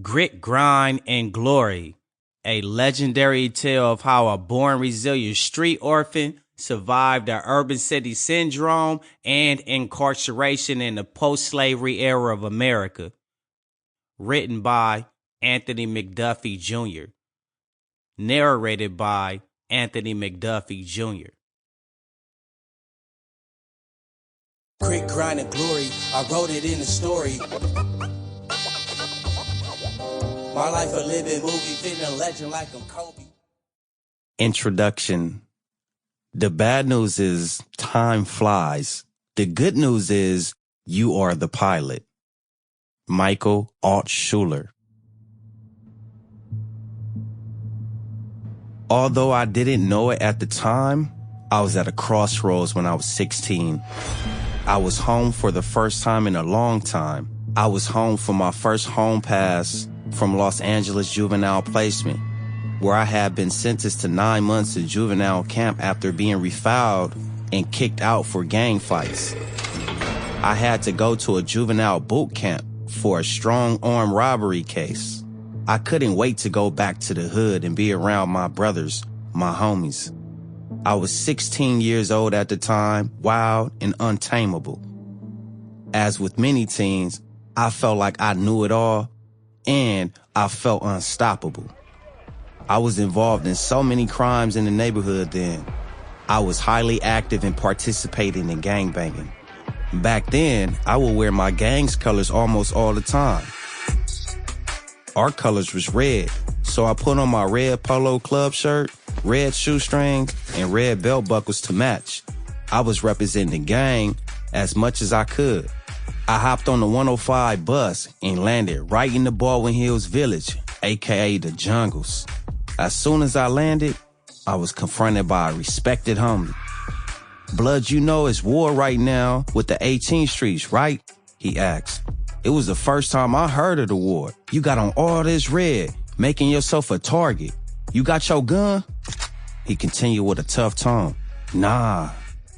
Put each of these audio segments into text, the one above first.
Grit, Grind, and Glory, a legendary tale of how a born resilient street orphan survived the urban city syndrome and incarceration in the post-slavery era of America. Written by Anthony Mcduffie Jr. Narrated by Anthony Mcduffie Jr. Grit, Grind, and Glory, I wrote it in a story. My life a living movie, fitting a legend like I'm Kobe. Introduction. The bad news is time flies. The good news is you are the pilot. Michael Altshuler. Although I didn't know it at the time, I was at a crossroads when I was 16. I was home for the first time in a long time. I was home for my first home pass from Los Angeles juvenile placement, where I had been sentenced to 9 months in juvenile camp after being refouled and kicked out for gang fights. I had to go to a juvenile boot camp for a strong armed robbery case. I couldn't wait to go back to the hood and be around my brothers, my homies. I was 16 years old at the time, wild and untamable. As with many teens, I felt like I knew it all, and I felt unstoppable. I was involved in so many crimes in the neighborhood then. I was highly active in participating in gangbanging. Back then, I would wear my gang's colors almost all the time. Our colors was red, so I put on my red polo club shirt, red shoestrings, and red belt buckles to match. I was representing the gang as much as I could. I hopped on the 105 bus and landed right in the Baldwin Hills Village, aka the Jungles. As soon as I landed, I was confronted by a respected homie. "Blood, you know it's war right now with the 18th Streets, right?" he asked. It was the first time I heard of the war. "You got on all this red, making yourself a target. You got your gun?" He continued with a tough tone. "Nah,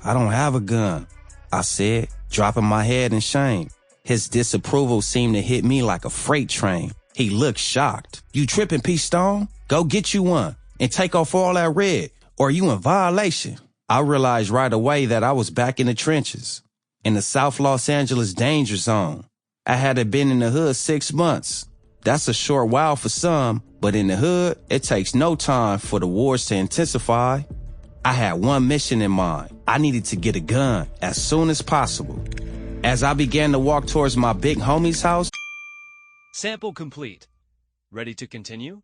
I don't have a gun," I said, dropping my head in shame. His disapproval seemed to hit me like a freight train. He looked shocked. "You tripping, P. Stone? Go get you one and take off all that red, or you in violation." I realized right away that I was back in the trenches, in the South Los Angeles danger zone. I hadn't been in the hood 6 months. That's a short while for some, but in the hood, it takes no time for the wars to intensify. I had one mission in mind. I needed to get a gun as soon as possible. As I began to walk towards my big homie's house. Sample complete. Ready to continue?